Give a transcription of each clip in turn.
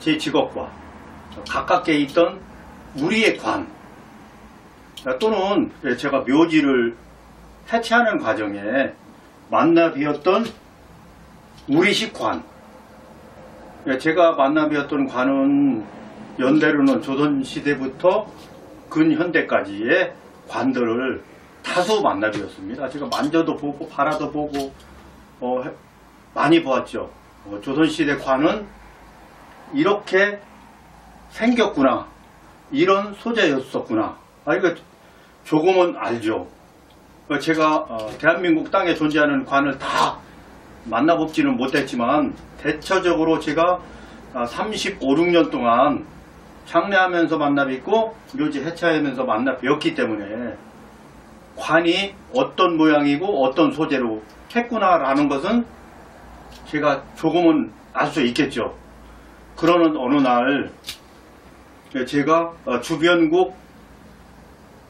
제 직업과 가깝게 있던 우리의 관 또는 제가 묘지를 해체하는 과정에 만나 뵈었던 우리식 관, 제가 만나 뵈었던 관은 연대로는 조선시대부터 근현대까지의 관들을 다수 만나 뵈었습니다. 제가 만져도 보고 바라도 보고 많이 보았죠. 조선시대 관은 이렇게 생겼구나, 이런 소재였었구나, 이거 조금은 알죠. 제가 대한민국 땅에 존재하는 관을 다 만나보지는 못했지만 대체적으로 제가 35, 6년 동안 장례하면서 만나 뵙고 묘지 해체하면서 만나 뵈었기 때문에 관이 어떤 모양이고 어떤 소재로 했구나라는 것은 제가 조금은 알 수 있겠죠. 그러는 어느 날 제가 주변국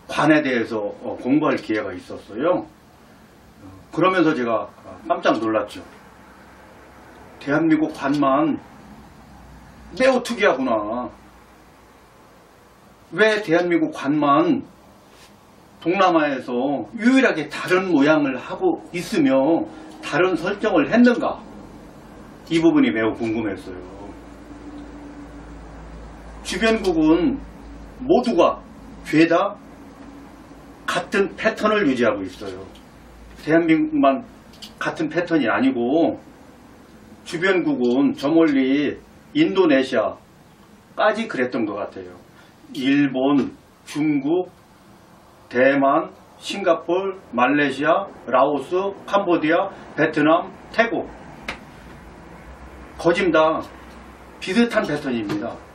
관에 대해서 공부할 기회가 있었어요. 그러면서 제가 깜짝 놀랐죠. 대한민국 관만 매우 특이하구나. 왜 대한민국 관만 동남아에서 유일하게 다른 모양을 하고 있으며 다른 설정을 했는가? 이 부분이 매우 궁금했어요. 주변국은 모두가 죄다 같은 패턴을 유지하고 있어요. 대한민국만 같은 패턴이 아니고 주변국은 저 멀리 인도네시아까지 그랬던 것 같아요. 일본, 중국, 대만, 싱가포르, 말레이시아, 라오스, 캄보디아, 베트남, 태국, 거진 다 비슷한 패턴입니다.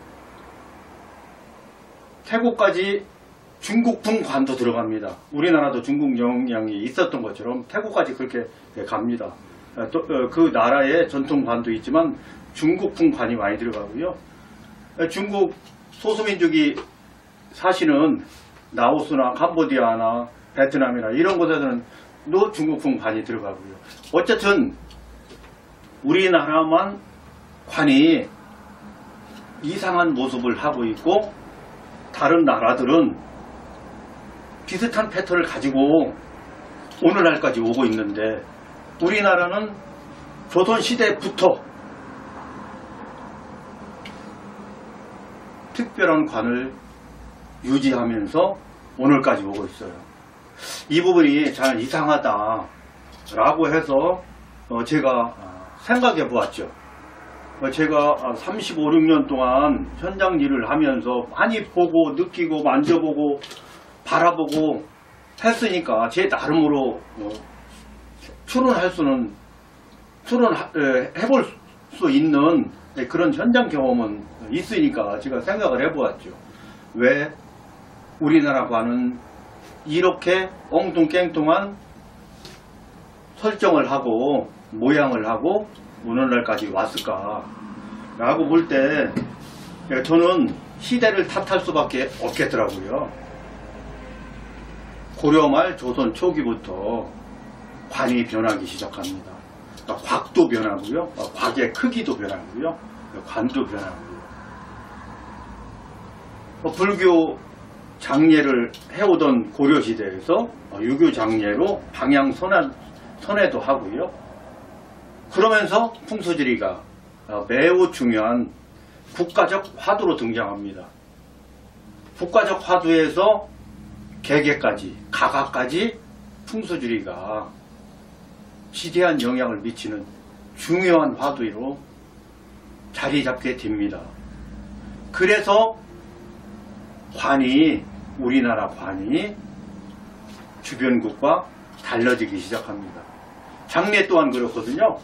태국까지 중국풍 관도 들어갑니다. 우리나라도 중국 영향이 있었던 것처럼 태국까지 그렇게 갑니다. 또 그 나라의 전통 관도 있지만 중국풍 관이 많이 들어가고요. 중국 소수민족이 사실은 라오스나 캄보디아나 베트남이나 이런 곳에서는 또 중국풍 관이 들어가고요. 어쨌든 우리나라만 관이 이상한 모습을 하고 있고 다른 나라들은 비슷한 패턴을 가지고 오늘날까지 오고 있는데 우리나라는 조선시대부터 특별한 관을 유지하면서 오늘까지 오고 있어요. 이 부분이 잘 이상하다 라고 해서 제가 생각해 보았죠. 제가 35, 6년 동안 현장 일을 하면서 많이 보고 느끼고 만져보고 바라보고 했으니까 제 나름으로 추론해볼 수 있는 그런 현장 경험은 있으니까 제가 생각을 해보았죠. 왜 우리나라 관은 이렇게 엉뚱깽뚱한 설정을 하고 모양을 하고 오늘날까지 왔을까 라고 볼 때 저는 시대를 탓할 수밖에 없겠더라고요. 고려 말 조선 초기부터 관이 변하기 시작합니다. 그러니까 곽도 변하고요, 곽의 크기도 변하고요, 관도 변하고요. 불교 장례를 해오던 고려시대에서 유교 장례로 방향 선회도 하고요. 그러면서 풍수지리가 매우 중요한 국가적 화두로 등장합니다. 국가적 화두에서 개개까지, 가가까지 풍수지리가 지대한 영향을 미치는 중요한 화두로 자리 잡게 됩니다. 그래서 관이, 우리나라 관이 주변국과 달라지기 시작합니다. 장례 또한 그렇거든요.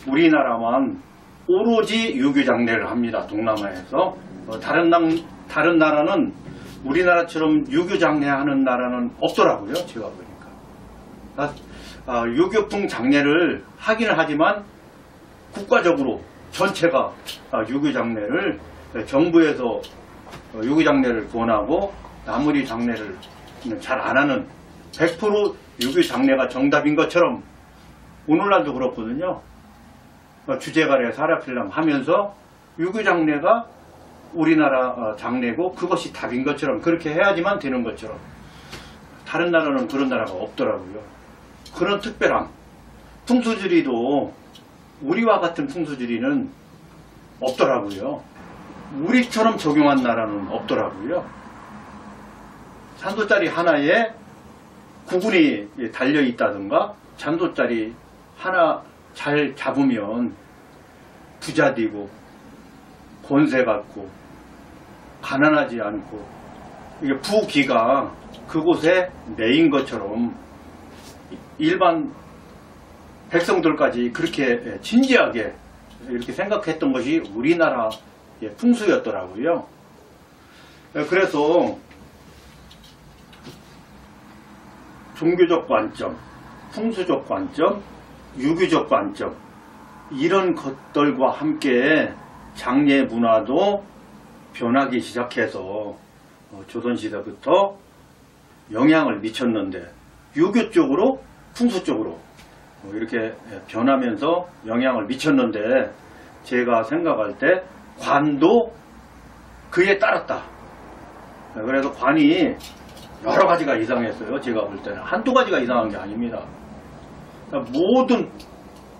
우리나라만 오로지 유교 장례를 합니다. 동남아에서. 다른 나라는 우리나라처럼 유교 장례하는 나라는 없더라고요. 제가 보니까. 유교풍 장례를 하기는 하지만 국가적으로 전체가 유교 장례를 정부에서 유교 장례를 권하고 나머지 장례를 잘 안 하는 100% 유교 장례가 정답인 것처럼 오늘날도 그렇거든요. 주제가래 사랴필람 하면서 유교 장례가 우리나라 장례고 그것이 답인 것처럼 그렇게 해야지만 되는 것처럼 다른 나라는 그런 나라가 없더라고요. 그런 특별함. 풍수지리도 우리와 같은 풍수지리는 없더라고요. 우리처럼 적용한 나라는 없더라고요. 잔돗자리 하나에 구분이 달려 있다든가 잔돗자리 하나 잘 잡으면 부자 되고 권세 갖고 가난하지 않고 이게 부귀가 그곳에 매인 것처럼 일반 백성들까지 그렇게 진지하게 이렇게 생각했던 것이 우리나라의 풍수였더라고요. 그래서 종교적 관점, 풍수적 관점, 유교적 관점 이런 것들과 함께 장례 문화도 변하기 시작해서 조선시대부터 영향을 미쳤는데 유교 쪽으로 풍수 쪽으로 이렇게 변하면서 영향을 미쳤는데 제가 생각할 때 관도 그에 따랐다. 그래서 관이 여러 가지가 이상했어요. 제가 볼 때는 한두 가지가 이상한 게 아닙니다. 모든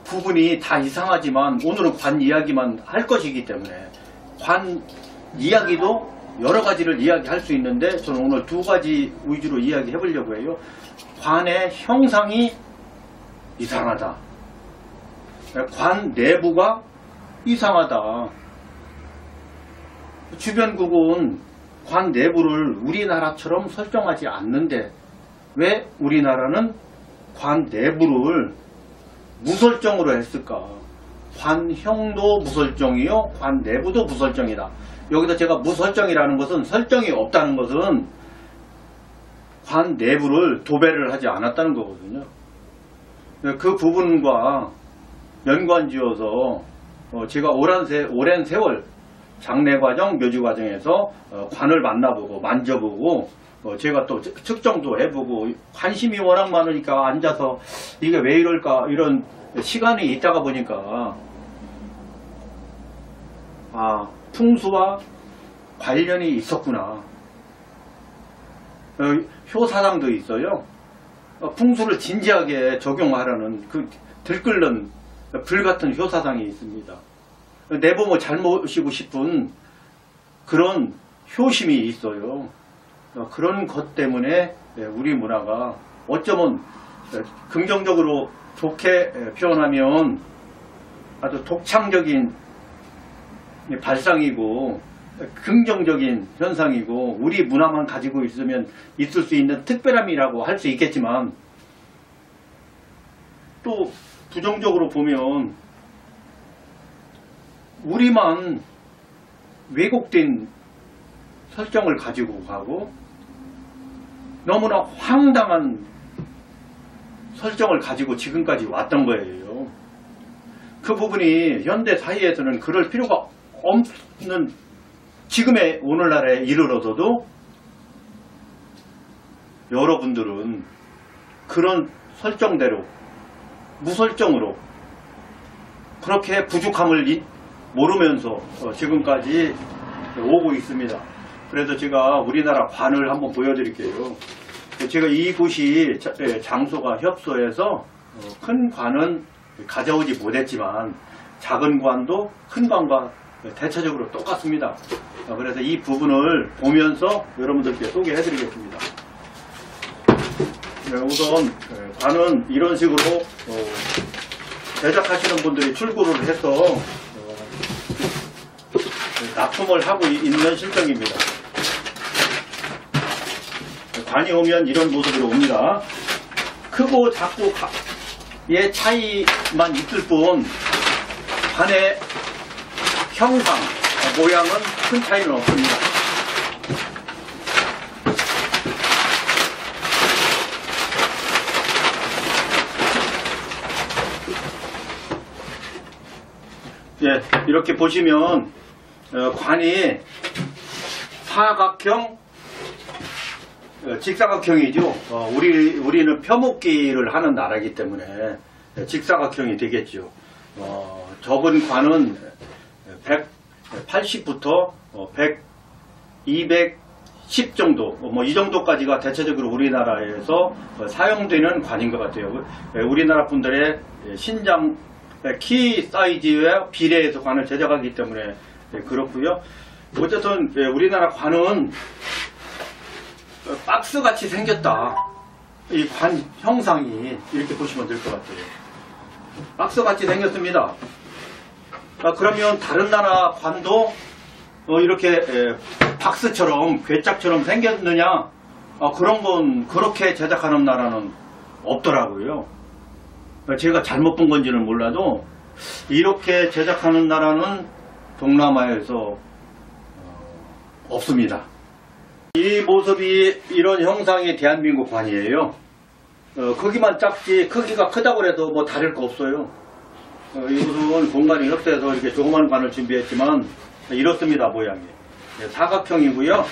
부분이 다 이상하지만 오늘은 관 이야기만 할 것이기 때문에 관 이야기도 여러 가지를 이야기할 수 있는데 저는 오늘 두 가지 위주로 이야기해 보려고 해요. 관의 형상이 이상하다. 관 내부가 이상하다. 주변국은 관 내부를 우리나라처럼 설정하지 않는데 왜 우리나라는 관 내부를 무설정으로 했을까? 관형도 무설정이요, 관 내부도 무설정이다. 여기서 제가 무설정이라는 것은 설정이 없다는 것은 관 내부를 도배를 하지 않았다는 거거든요. 그 부분과 연관지어서 제가 오랜 세월 장례 과정, 묘지 과정에서 관을 만나보고 만져보고 제가 또 측정도 해보고 관심이 워낙 많으니까 앉아서 이게 왜 이럴까 이런 시간이 있다가 보니까 풍수와 관련이 있었구나. 효사상도 있어요. 풍수를 진지하게 적용하라는 그 들끓는 불같은 효사상이 있습니다. 내보고 잘 모시고 싶은 그런 효심이 있어요. 그런 것 때문에 우리 문화가 어쩌면 긍정적으로 좋게 표현하면 아주 독창적인 발상이고 긍정적인 현상이고 우리 문화만 가지고 있으면 있을 수 있는 특별함이라고 할 수 있겠지만 또 부정적으로 보면 우리만 왜곡된 설정을 가지고 가고 너무나 황당한 설정을 가지고 지금까지 왔던 거예요. 그 부분이 현대 사회에서는 그럴 필요가 없는 지금의 오늘날에 이르러서도 여러분들은 그런 설정대로 무설정으로 그렇게 부족함을 모르면서 지금까지 오고 있습니다. 그래서 제가 우리나라 관을 한번 보여드릴게요. 제가 이곳이 장소가 협소해서 큰 관은 가져오지 못했지만 작은 관도 큰 관과 대체적으로 똑같습니다. 그래서 이 부분을 보면서 여러분들께 소개해드리겠습니다. 우선 관은 이런 식으로 제작하시는 분들이 출고를 해서 납품을 하고 있는 실정입니다. 관이 오면 이런 모습으로 옵니다. 크고 작고의 차이만 있을 뿐 관의 형상, 모양은 큰 차이는 없습니다. 예, 이렇게 보시면 관이 사각형, 직사각형이죠. 우리는 펴먹기를 하는 나라이기 때문에 직사각형이 되겠죠. 적은 관은 80부터 100, 210 정도, 뭐 이 정도까지가 대체적으로 우리나라에서 사용되는 관인 것 같아요. 우리나라 분들의 신장 키 사이즈에 비례해서 관을 제작하기 때문에 그렇고요. 어쨌든 우리나라 관은 박스같이 생겼다. 이 관 형상이 이렇게 보시면 될 것 같아요. 박스같이 생겼습니다. 그러면 다른 나라 관도 이렇게 박스처럼 괴짝처럼 생겼느냐? 그런 건 그렇게 제작하는 나라는 없더라고요. 제가 잘못 본 건지는 몰라도 이렇게 제작하는 나라는 동남아에서 없습니다. 이 모습이 이런 형상의 대한민국 관이에요. 크기만 작지 크기가 크다고 해도 뭐 다를 거 없어요. 이것은 공간이 협소해서 이렇게 조그만 관을 준비했지만 이렇습니다. 모양이 사각형이고요.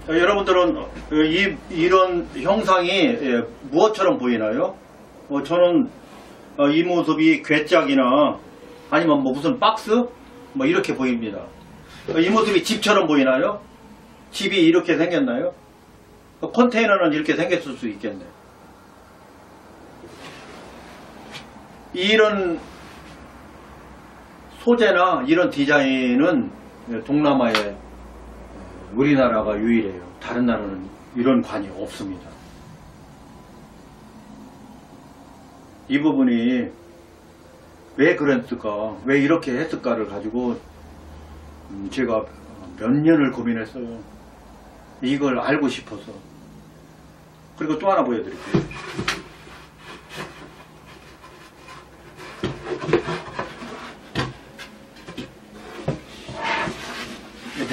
여러분들은 이런 형상이 무엇처럼 보이나요? 저는 이 모습이 괴짝이나 아니면 뭐 무슨 박스? 뭐 이렇게 보입니다. 이 모습이 집처럼 보이나요? 집이 이렇게 생겼나요? 컨테이너는 이렇게 생겼을 수 있겠네. 이런 소재나 이런 디자인은 동남아에 우리나라가 유일해요. 다른 나라는 이런 관이 없습니다. 이 부분이 왜 그랬을까, 왜 이렇게 했을까를 가지고 제가 몇 년을 고민했어요. 이걸 알고 싶어서. 그리고 또 하나 보여드릴게요.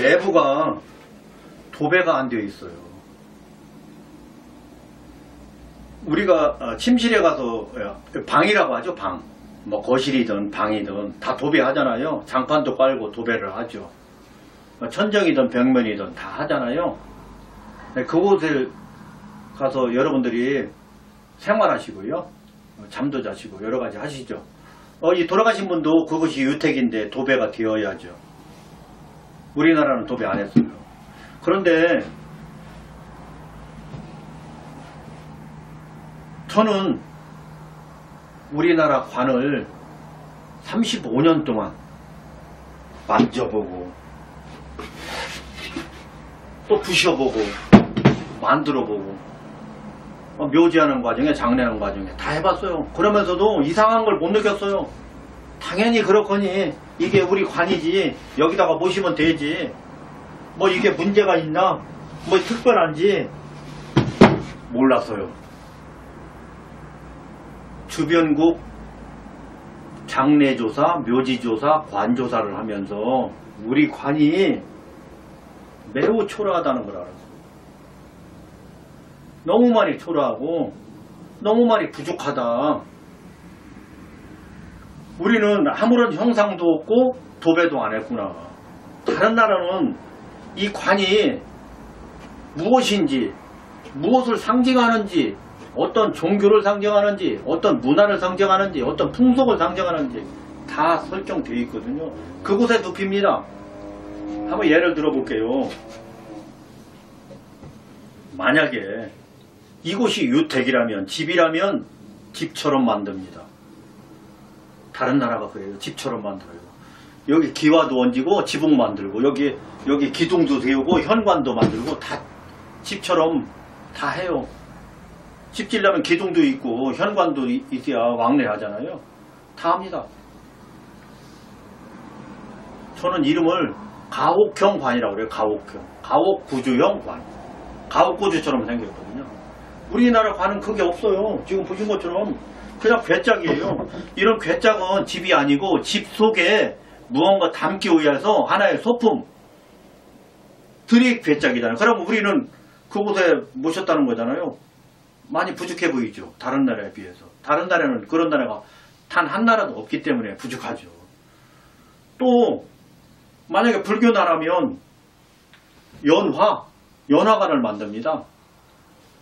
내부가 도배가 안 되어 있어요. 우리가 침실에 가서 방이라고 하죠. 방. 뭐 거실이든 방이든 다 도배하잖아요. 장판도 깔고 도배를 하죠. 천정이든 벽면이든 다 하잖아요. 그곳에 가서 여러분들이 생활하시고요. 잠도 자시고 여러 가지 하시죠. 이 돌아가신 분도 그것이 유택인데 도배가 되어야죠. 우리나라는 도배 안 했어요. 그런데 저는 우리나라 관을 35년 동안 만져보고 또 부셔보고 만들어보고 묘지하는 과정에 장례하는 과정에 다 해봤어요. 그러면서도 이상한 걸 못 느꼈어요. 당연히 그렇거니 이게 우리 관이지 여기다가 모시면 되지 뭐 이게 문제가 있나 뭐 특별한지 몰랐어요. 주변국 장례조사, 묘지조사, 관조사를 하면서 우리 관이 매우 초라하다는 걸 알았어요. 너무 많이 초라하고 너무 많이 부족하다. 우리는 아무런 형상도 없고 도배도 안 했구나. 다른 나라는 이 관이 무엇인지, 무엇을 상징하는지, 어떤 종교를 상징하는지, 어떤 문화를 상징하는지, 어떤 풍속을 상징하는지 다 설정되어 있거든요. 그곳에 눕힙니다. 한번 예를 들어볼게요. 만약에 이곳이 유택이라면, 집이라면 집처럼 만듭니다. 다른 나라가 그래요. 집처럼 만들어요. 여기 기와도 얹고 지붕 만들고 여기 기둥도 세우고 현관도 만들고 다 집처럼 다 해요. 집 지려면 기둥도 있고 현관도 있어야 왕래하잖아요. 다 합니다. 저는 이름을 가옥형 관이라고 그래요. 가옥형. 가옥구주형 관. 가옥구주처럼 생겼거든요. 우리나라 관은 그게 없어요. 지금 보신 것처럼 그냥 괴짝이에요. 이런 괴짝은 집이 아니고 집 속에 무언가 담기 위해서 하나의 소품 들이 괴짝이잖아요. 그러면 우리는 그곳에 모셨다는 거잖아요. 많이 부족해 보이죠. 다른 나라에 비해서. 다른 나라는 그런 나라가 단 한 나라도 없기 때문에 부족하죠. 또 만약에 불교 나라면 연화관을 만듭니다.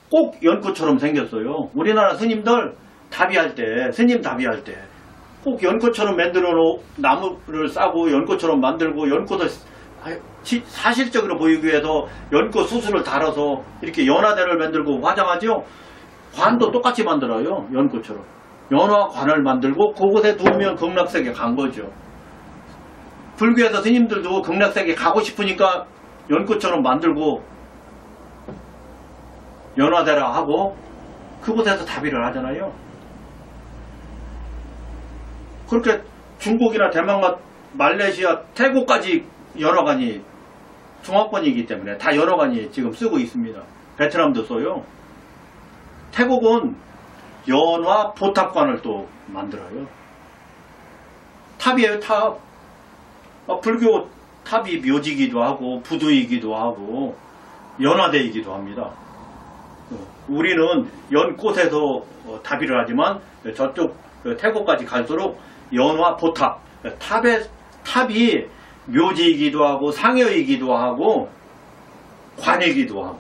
꼭 연꽃처럼 생겼어요. 우리나라 스님들 답이할 때, 스님 답이할 때 꼭 연꽃처럼 만들어 놓은 나무를 싸고 연꽃처럼 만들고 연꽃을 사실적으로 보이기 위해서 연꽃 수순을 달아서 이렇게 연화대를 만들고 화장하죠. 관도 똑같이 만들어요. 연꽃처럼. 연화관을 만들고 그곳에 두면 극락세계 간 거죠. 불교에서 스님들도 극락세계 가고 싶으니까 연꽃처럼 만들고 연화대라 하고 그곳에서 답의를 하잖아요. 그렇게 중국이나 대만과 말레이시아, 태국까지 연화관이 중화권이기 때문에 다 연화관이 지금 쓰고 있습니다. 베트남도 써요. 태국은 연화 보탑관을 또 만들어요. 탑이에요, 탑. 불교 탑이 묘지이기도 하고 부두이기도 하고 연화대이기도 합니다. 우리는 연꽃에서 답의를 하지만 저쪽 태국까지 갈수록 연화 보탑, 탑이 묘지이기도 하고 상여이기도 하고 관이기도 하고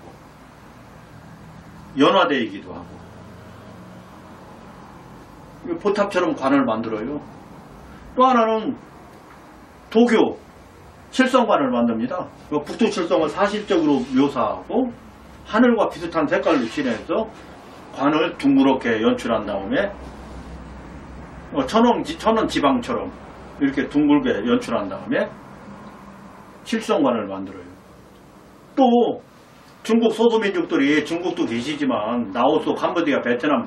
연화대이기도 하고 보탑처럼 관을 만들어요. 또 하나는 도교 칠성관을 만듭니다. 북두칠성을 사실적으로 묘사하고 하늘과 비슷한 색깔로 칠해서 관을 둥그렇게 연출한 다음에 천원 지방처럼 이렇게 둥글게 연출한 다음에 칠성관을 만들어요. 또 중국 소수민족들이 중국도 계시지만 라오스, 캄보디아, 베트남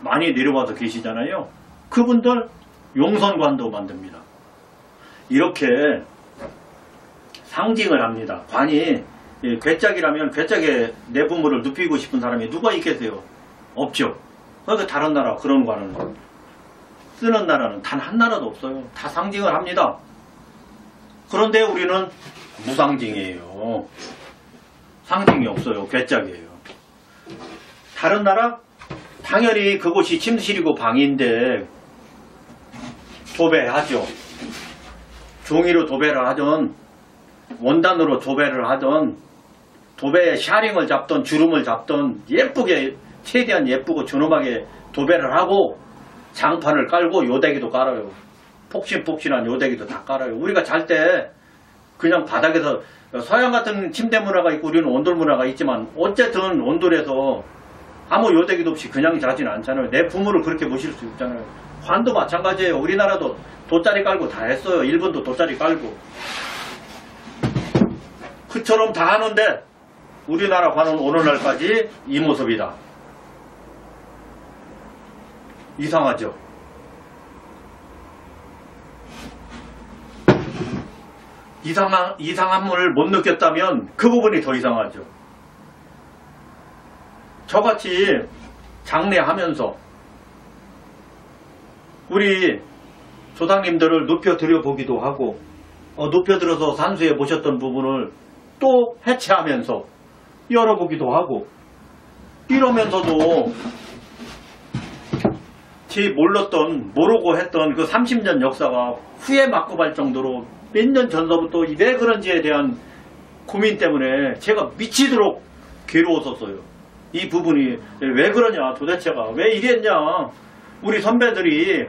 많이 내려와서 계시잖아요. 그분들 용선관도 만듭니다. 이렇게 상징을 합니다. 관이 괴짝이라면 괴짝의 내부물을 눕히고 싶은 사람이 누가 있겠어요? 없죠. 그러니까 다른 나라 그런 관을 쓰는 나라는 단 한 나라도 없어요. 다 상징을 합니다. 그런데 우리는 무상징이에요. 상징이 없어요. 괴짝이에요. 다른 나라? 당연히 그곳이 침실이고 방인데 도배하죠. 종이로 도배를 하던 원단으로 도배를 하던 도배에 샤링을 잡던 주름을 잡던 예쁘게 최대한 예쁘고 준엄하게 도배를 하고 장판을 깔고 요대기도 깔아요. 폭신폭신한 요대기도 다 깔아요. 우리가 잘 때 그냥 바닥에서 서양 같은 침대 문화가 있고 우리는 온돌 문화가 있지만 어쨌든 온돌에서 아무 요대기도 없이 그냥 자지는 않잖아요. 내 부모를 그렇게 모실 수 있잖아요. 관도 마찬가지예요. 우리나라도 돗자리 깔고 다 했어요. 일본도 돗자리 깔고. 그처럼 다 하는데 우리나라 관은 오늘날까지 이 모습이다. 이상하죠. 이상함을 못 느꼈다면 그 부분이 더 이상하죠. 저같이 장례하면서 우리 조상님들을 눕혀드려보기도 하고 눕혀들어서 산수에 모셨던 부분을 또 해체하면서 열어보기도 하고 이러면서도 제 모르고 했던 그 30년 역사가 후에 맞고 갈 정도로 몇 년 전서부터 왜 그런지에 대한 고민 때문에 제가 미치도록 괴로웠었어요. 이 부분이 왜 그러냐, 도대체가 왜 이랬냐, 우리 선배들이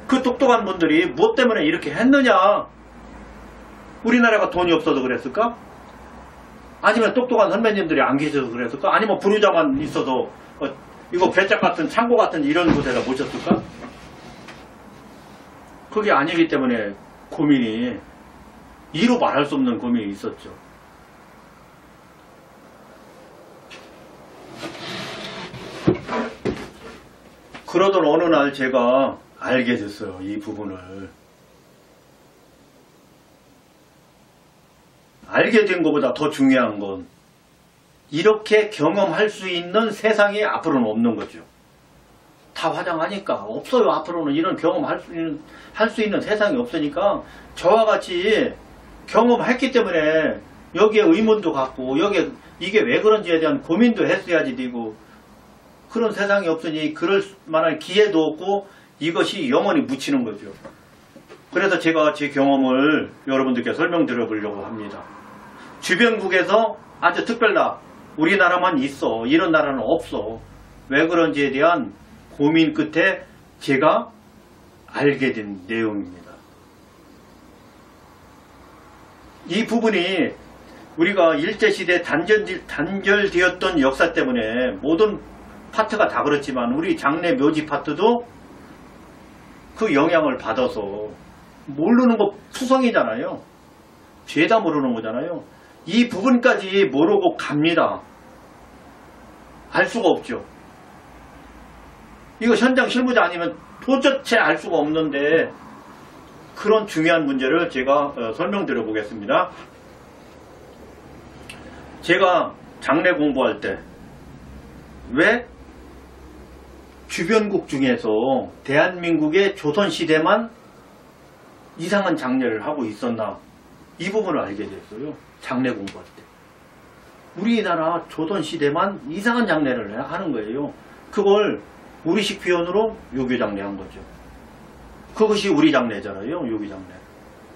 그 똑똑한 분들이 무엇 때문에 이렇게 했느냐. 우리나라가 돈이 없어서 그랬을까? 아니면 똑똑한 선배님들이 안 계셔서 그랬을까? 아니면 부르자만 있어서 이거 괴짝 같은 창고 같은 이런 곳에다 모셨을까? 그게 아니기 때문에 고민이 이루 말할 수 없는 고민이 있었죠. 그러던 어느 날 제가 알게 됐어요. 이 부분을. 알게 된 것보다 더 중요한 건 이렇게 경험할 수 있는 세상이 앞으로는 없는 거죠. 다 화장하니까 없어요. 앞으로는 이런 경험할 수 있는 세상이 없으니까 저와 같이 경험했기 때문에 여기에 의문도 갖고 여기에 이게 왜 그런지에 대한 고민도 했어야지 되고 그런 세상이 없으니 그럴 만한 기회도 없고 이것이 영원히 묻히는 거죠. 그래서 제가 제 경험을 여러분들께 설명드려 보려고 합니다. 주변국에서 아주 특별나 우리나라만 있어. 이런 나라는 없어. 왜 그런지에 대한 고민 끝에 제가 알게 된 내용입니다. 이 부분이 우리가 일제시대 단절되었던 역사 때문에 모든 파트가 다 그렇지만 우리 장례 묘지 파트도 그 영향을 받아서 모르는 거 투성이잖아요. 죄다 모르는 거잖아요. 이 부분까지 모르고 갑니다. 알 수가 없죠. 이거 현장 실무자 아니면 도저히 알 수가 없는데 그런 중요한 문제를 제가 설명드려 보겠습니다. 제가 장례 공부할 때 왜 주변국 중에서 대한민국의 조선시대만 이상한 장례를 하고 있었나, 이 부분을 알게 됐어요. 장례 공부할 때 우리나라 조선시대만 이상한 장례를 하는 거예요. 그걸 우리식 표현으로 유교장례 한 거죠. 그것이 우리 장례잖아요. 유교장례.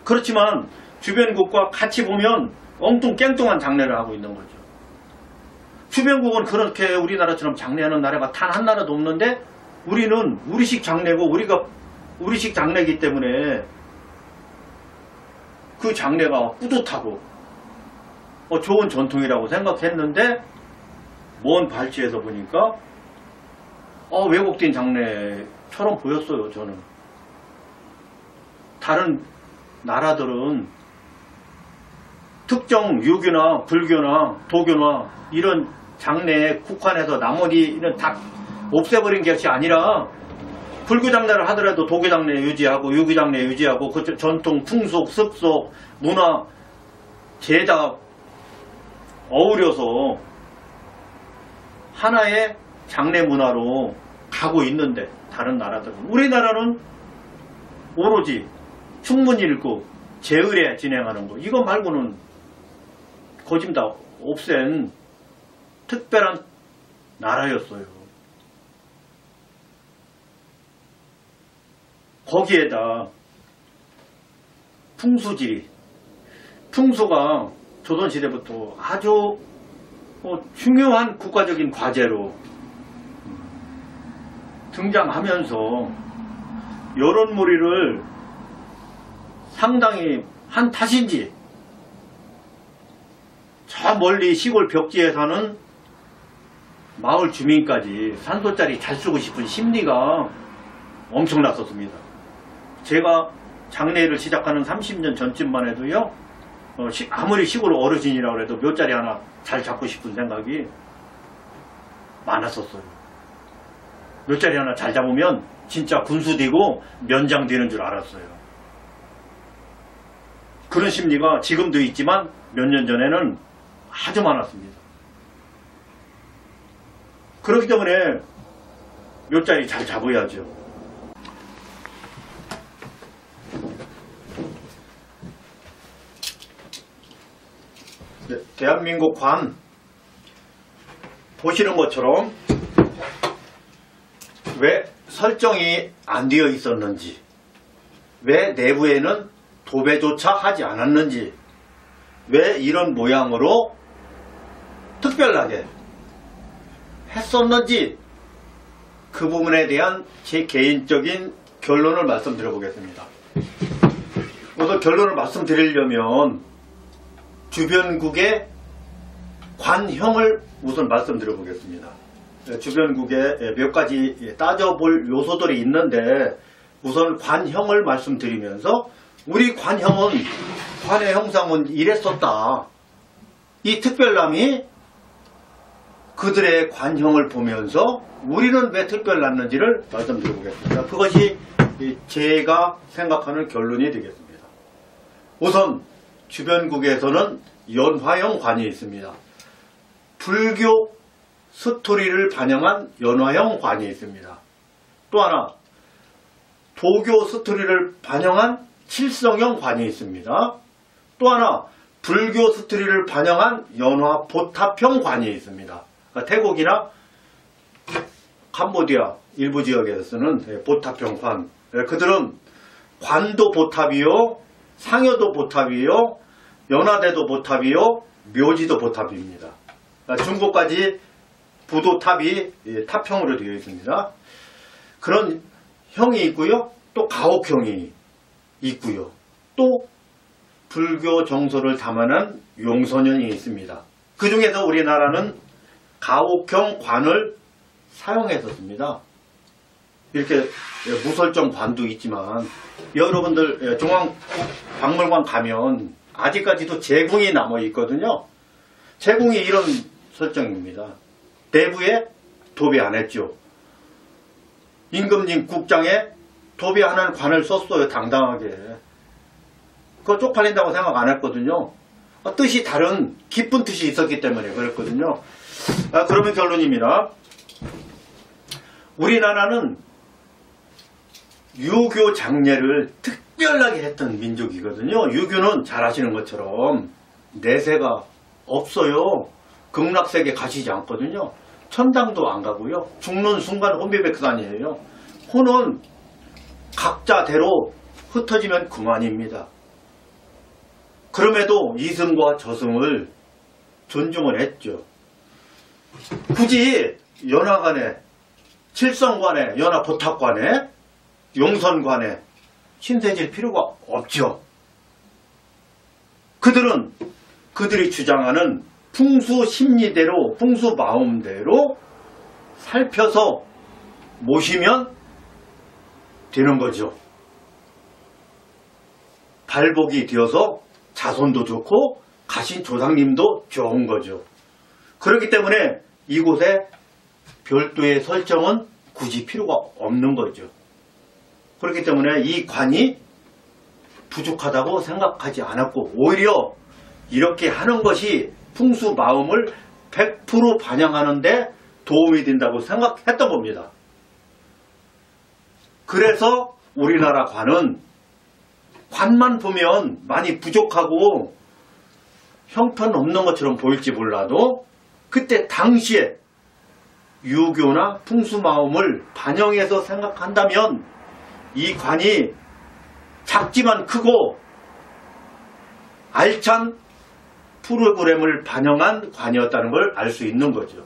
그렇지만 주변국과 같이 보면 엉뚱깽뚱한 장례를 하고 있는 거죠. 주변국은 그렇게 우리나라처럼 장례하는 나라가 단 한 나라도 없는데 우리는 우리식 장례고, 우리가 우리식 장례이기 때문에 그 장례가 뿌듯하고 좋은 전통이라고 생각했는데 먼 발치에서 보니까 왜곡된 장례처럼 보였어요. 저는 다른 나라들은 특정 유교나 불교나 도교나 이런 장례에 국한해서 나머지는 다 없애버린 것이 아니라 불교 장례를 하더라도 도교 장례 유지하고 유교 장례 유지하고 그 전통 풍속 습속 문화 죄다 어우려서 하나의 장례 문화로 가고 있는데, 다른 나라들은, 우리나라는 오로지 충문 읽고 제의례 진행하는 거, 이거 말고는 거짓 다 없앤 특별한 나라였어요. 거기에다 풍수가 조선시대부터 아주 중요한 국가적인 과제로 등장하면서 여론몰이를 상당히 한 탓인지 저 멀리 시골 벽지에 사는 마을 주민까지 산소짜리 잘 쓰고 싶은 심리가 엄청났었습니다. 제가 장례를 시작하는 30년 전쯤만 해도요, 아무리 시골 어르신이라고 해도 몇 자리 하나 잘 잡고 싶은 생각이 많았었어요. 몇 자리 하나 잘 잡으면 진짜 군수되고 면장되는 줄 알았어요. 그런 심리가 지금도 있지만 몇 년 전에는 아주 많았습니다. 그렇기 때문에 몇 자리 잘 잡아야죠. 네, 대한민국 관 보시는 것처럼 왜 설정이 안 되어 있었는지, 왜 내부에는 도배조차 하지 않았는지, 왜 이런 모양으로 특별하게 했었는지, 그 부분에 대한 제 개인적인 결론을 말씀드려 보겠습니다. 우선 결론을 말씀드리려면 주변국의 관형을 우선 말씀드려 보겠습니다. 주변국에 몇 가지 따져볼 요소들이 있는데, 우선 관형을 말씀드리면서 우리 관형은, 관의 형상은 이랬었다, 이 특별남이 그들의 관형을 보면서 우리는 왜 특별났는지를 말씀드려 보겠습니다. 그것이 제가 생각하는 결론이 되겠습니다. 우선 주변국에서는 연화형 관이 있습니다. 불교 스토리를 반영한 연화형 관이 있습니다. 또 하나 도교 스토리를 반영한 칠성형 관이 있습니다. 또 하나 불교 스토리를 반영한 연화 보탑형 관이 있습니다. 태국이나 캄보디아 일부 지역에서 쓰는 보탑형 관, 그들은 관도 보탑이요, 상여도 보탑이요, 연화대도 보탑이요, 묘지도 보탑입니다. 중국까지 부도탑이 탑형으로 되어 있습니다. 그런 형이 있고요. 또 가옥형이 있고요. 또 불교 정서를 담아낸 용선형이 있습니다. 그 중에서 우리나라는 가옥형 관을 사용했었습니다. 이렇게 무설정 관도 있지만 여러분들 중앙박물관 가면 아직까지도 제궁이 남아 있거든요. 제궁이 이런 설정입니다. 내부에 도배 안 했죠. 임금님 국장에 도배하는 관을 썼어요. 당당하게. 그거 쪽팔린다고 생각 안 했거든요. 뜻이 다른 깊은 뜻이 있었기 때문에 그랬거든요. 그러면 결론입니다. 우리나라는 유교 장례를 특별하게 했던 민족이거든요. 유교는 잘 아시는 것처럼 내세가 없어요. 극락세계 가시지 않거든요. 천당도 안 가고요. 죽는 순간 혼비백산이에요. 혼은 각자대로 흩어지면 그만입니다. 그럼에도 이승과 저승을 존중을 했죠. 굳이 연화관에, 칠성관에, 연화보탑관에, 용선관에 신세질 필요가 없죠. 그들이 주장하는 풍수 심리대로, 풍수 마음대로 살펴서 모시면 되는 거죠. 발복이 되어서 자손도 좋고 가신 조상님도 좋은 거죠. 그렇기 때문에 이곳에 별도의 설정은 굳이 필요가 없는 거죠. 그렇기 때문에 이 관이 부족하다고 생각하지 않았고 오히려 이렇게 하는 것이 풍수 마음을 100% 반영하는 데 도움이 된다고 생각했던 겁니다. 그래서 우리나라 관만 보면 많이 부족하고 형편없는 것처럼 보일지 몰라도 그때 당시에 유교나 풍수 마음을 반영해서 생각한다면 이 관이 작지만 크고 알찬 프로그램을 반영한 관이었다는 걸 알 수 있는 거죠.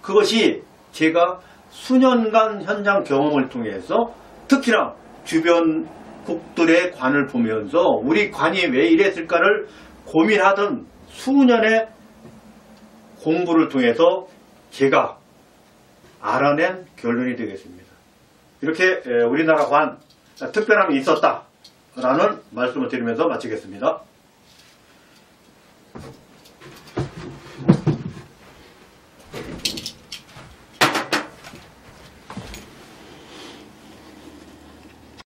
그것이 제가 수년간 현장 경험을 통해서 특히나 주변 국들의 관을 보면서 우리 관이 왜 이랬을까를 고민하던 수년의 공부를 통해서 제가 알아낸 결론이 되겠습니다. 이렇게 우리나라 관 특별함이 있었다라는 말씀을 드리면서 마치겠습니다.